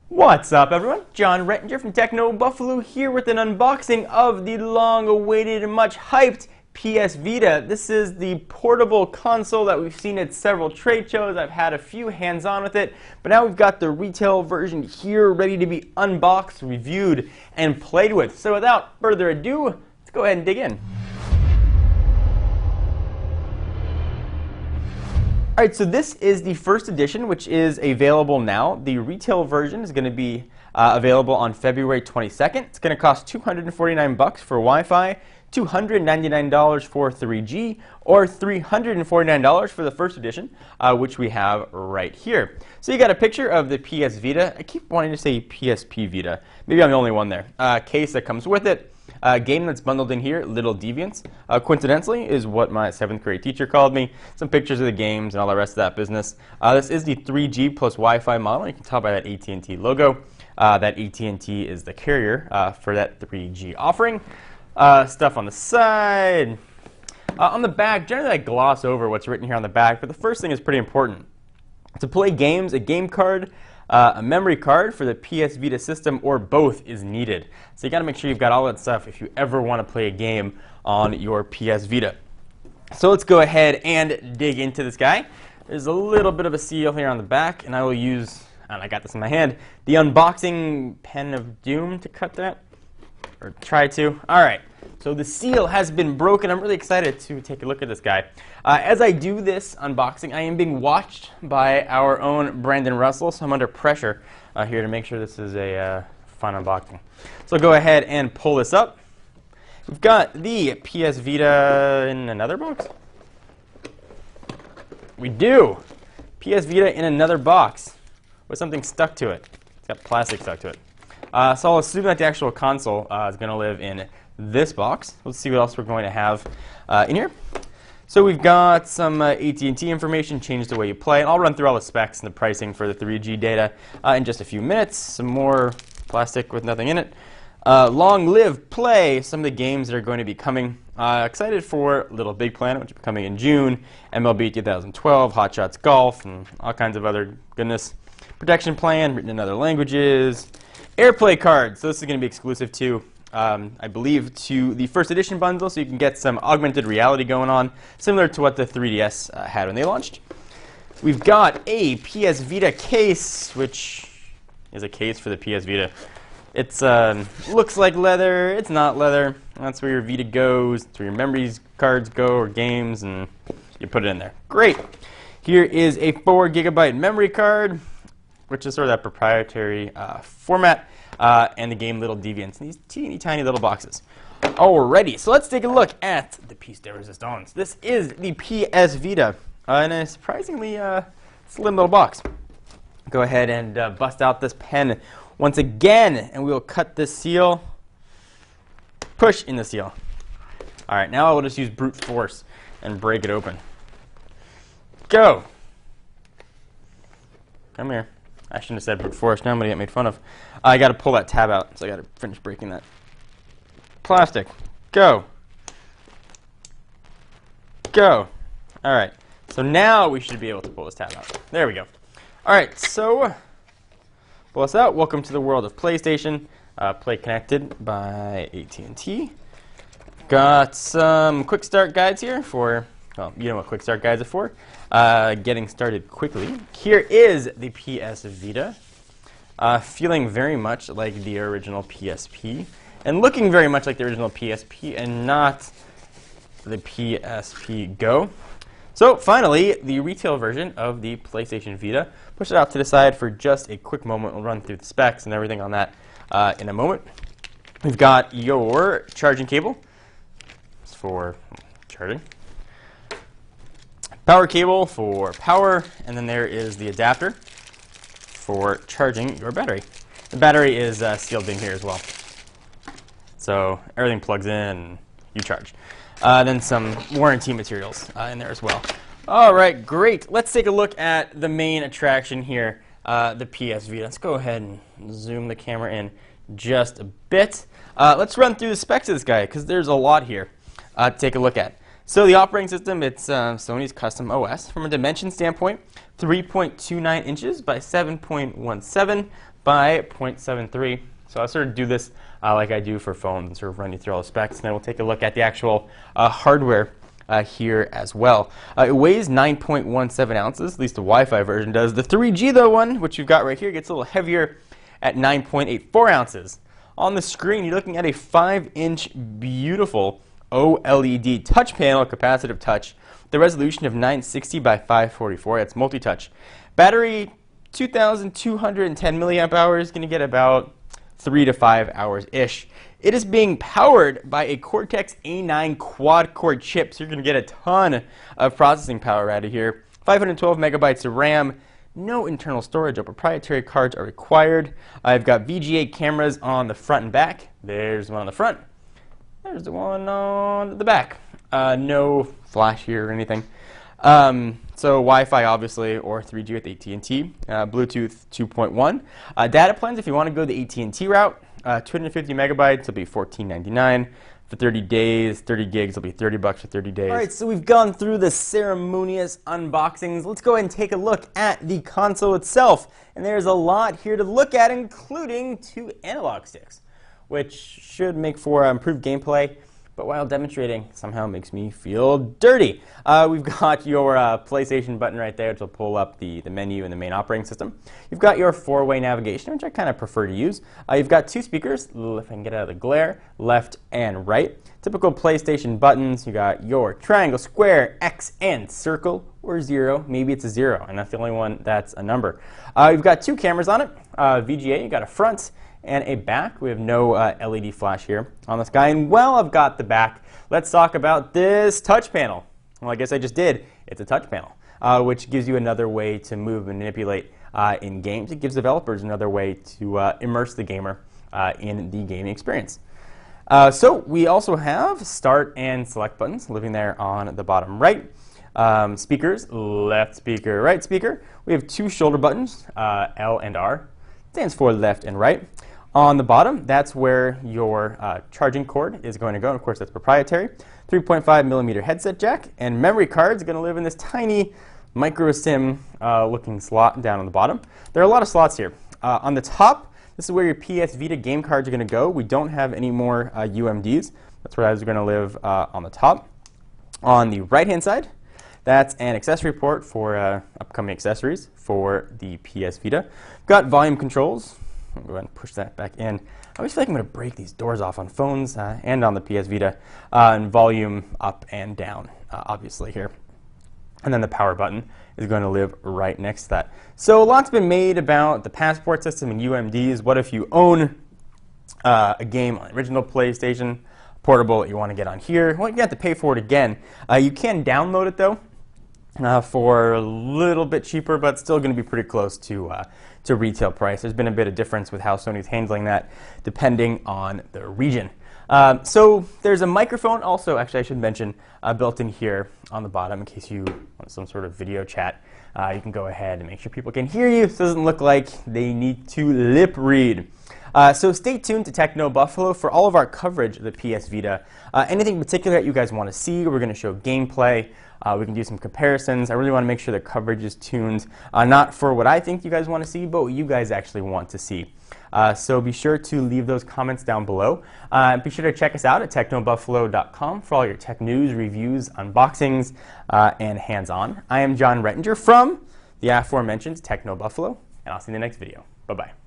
What's up, everyone? John Rettinger from Techno Buffalo here with an unboxing of the long-awaited and much-hyped PS Vita. This is the portable console that we've seen at several trade shows. I've had a few hands-on with it, but now we've got the retail version here ready to be unboxed, reviewed, and played with. So without further ado, let's go ahead and dig in. Alright, so this is the first edition, which is available now. The retail version is going to be available on February 22nd. It's going to cost $249 for Wi-Fi, $299 for 3G, or $349 for the first edition, which we have right here. So you got a picture of the PS Vita. I keep wanting to say PSP Vita. Maybe I'm the only one there. Case that comes with it. Game that's bundled in here, Little Deviants, coincidentally, is what my 7th grade teacher called me. Some pictures of the games and all the rest of that business. This is the 3G plus Wi-Fi model. You can tell by that AT&T logo that AT&T is the carrier for that 3G offering. Stuff on the side. On the back, generally I gloss over what's written here on the back, but the first thing is pretty important. To play games, a game card, a memory card for the PS Vita system, or both is needed. So you got to make sure you've got all that stuff if you ever want to play a game on your PS Vita. So let's go ahead and dig into this guy. There's a little bit of a seal here on the back, and I will use, and I got this in my hand, the unboxing pen of doom to cut that, or try to. All right. So the seal has been broken. I'm really excited to take a look at this guy. As I do this unboxing, I am being watched by our own Brandon Russell, so I'm under pressure here to make sure this is a fun unboxing. So go ahead and pull this up. We've got the PS Vita in another box. We do. PS Vita in another box with something stuck to it. It's got plastic stuck to it. So I'll assume that the actual console is going to live in this box. Let's see what else we're going to have in here. So we've got some AT&T information, change the way you play. And I'll run through all the specs and the pricing for the 3G data in just a few minutes. Some more plastic with nothing in it. Long live play, some of the games that are going to be coming. Excited for Little Big Planet, which will be coming in June. MLB 2012, Hot Shots Golf, and all kinds of other goodness. Protection Plan, written in other languages. AirPlay cards, so this is going to be exclusive to I believe, to the first edition bundle, so you can get some augmented reality going on, similar to what the 3DS had when they launched. We've got a PS Vita case, which is a case for the PS Vita. It's looks like leather. It's not leather. That's where your Vita goes. That's where your memories cards go, or games, and you put it in there. Great. Here is a 4 GB memory card, which is sort of that proprietary format. And the game Little Deviants in these teeny tiny little boxes. Alrighty, so let's take a look at the piece de resistance. This is the PS Vita in a surprisingly slim little box. Go ahead and bust out this pen once again, and we will cut this seal, push in the seal. Alright, now I will just use brute force and break it open. Go! Come here. I shouldn't have said brute force. Now I'm going to get made fun of. I got to pull that tab out, so I got to finish breaking that. Plastic. Go. Go. All right. So now we should be able to pull this tab out. There we go. All right. So pull this out. Welcome to the world of PlayStation. Play Connected by AT&T. Got some quick start guides here for, well, you know what quick start guides are for. Getting started quickly. Here is the PS Vita. Feeling very much like the original PSP, and looking very much like the original PSP, and not the PSP Go. So finally, the retail version of the PlayStation Vita. Push it out to the side for just a quick moment. We'll run through the specs and everything on that in a moment. We've got your charging cable. It's for charging. Power cable for power, and then there is the adapter for charging your battery. The battery is sealed in here as well. So everything plugs in and you charge. Then some warranty materials in there as well. All right, great. Let's take a look at the main attraction here, the PS Vita. Let's go ahead and zoom the camera in just a bit. Let's run through the specs of this guy, because there's a lot here to take a look at. So the operating system, it's Sony's custom OS. From a dimension standpoint, 3.29 inches by 7.17, by 0.73. So I'll sort of do this like I do for phones and sort of run you through all the specs, and then we'll take a look at the actual hardware here as well. It weighs 9.17 ounces, at least the Wi-Fi version does. The 3G though one, which you've got right here, gets a little heavier at 9.84 ounces. On the screen, you're looking at a 5-inch beautiful OLED touch panel, capacitive touch, the resolution of 960 by 544. That's multi-touch. Battery, 2,210 milliamp hours, going to get about 3 to 5 hours-ish. It is being powered by a Cortex A9 quad-core chip, so you're going to get a ton of processing power out of here. 512 megabytes of RAM, no internal storage or proprietary cards are required. I've got VGA cameras on the front and back. There's one on the front. There's the one on the back. No flash here or anything. So Wi-Fi, obviously, or 3G with AT&T. Bluetooth 2.1. Data plans, if you want to go the AT&T route, 250 megabytes will be $14.99. For 30 days, 30 gigs will be $30 for 30 days. All right, so we've gone through the ceremonious unboxings. Let's go ahead and take a look at the console itself. And there's a lot here to look at, including 2 analog sticks, which should make for improved gameplay, but while demonstrating, somehow makes me feel dirty. We've got your PlayStation button right there, which will pull up the menu in the main operating system. You've got your 4-way navigation, which I kind of prefer to use. You've got 2 speakers, if I can get out of the glare, left and right. Typical PlayStation buttons, you got your triangle, square, X, and circle, or 0. Maybe it's a 0, and that's the only one that's a number. You've got 2 cameras on it. VGA, you got a front and a back. We have no LED flash here on this guy. And while I've got the back, let's talk about this touch panel. Well, I guess I just did. It's a touch panel, which gives you another way to move and manipulate in games. It gives developers another way to immerse the gamer in the gaming experience. So we also have start and select buttons living there on the bottom right. Speakers, left speaker, right speaker. We have 2 shoulder buttons, L and R. Stands for left and right. On the bottom, that's where your charging cord is going to go. And of course, that's proprietary. 3.5 millimeter headset jack, and memory cards are going to live in this tiny micro SIM looking slot down on the bottom. There are a lot of slots here. On the top, this is where your PS Vita game cards are going to go. We don't have any more UMDs. That's where those are going to live on the top. On the right-hand side, that's an accessory port for upcoming accessories for the PS Vita. We've got volume controls. I'll go ahead and push that back in. I always feel like I'm going to break these doors off on phones and on the PS Vita. And volume up and down, obviously, here. And then the power button is going to live right next to that. So a lot's been made about the passport system and UMDs. What if you own a game on the original PlayStation portable that you want to get on here? Well, you have to pay for it again. You can download it, though, for a little bit cheaper, but still going to be pretty close to retail price. There's been a bit of difference with how Sony's handling that depending on the region. So there's a microphone also, actually I should mention, built in here on the bottom in case you want some sort of video chat. You can go ahead and make sure people can hear you. It doesn't look like they need to lip read. So stay tuned to Techno Buffalo for all of our coverage of the PS Vita. Anything in particular that you guys want to see, we're going to show gameplay. We can do some comparisons. I really want to make sure the coverage is tuned, not for what I think you guys want to see, but what you guys actually want to see. So be sure to leave those comments down below. Be sure to check us out at technobuffalo.com for all your tech news, reviews, unboxings, and hands-on. I am John Rettinger from the aforementioned Techno Buffalo, and I'll see you in the next video. Bye-bye.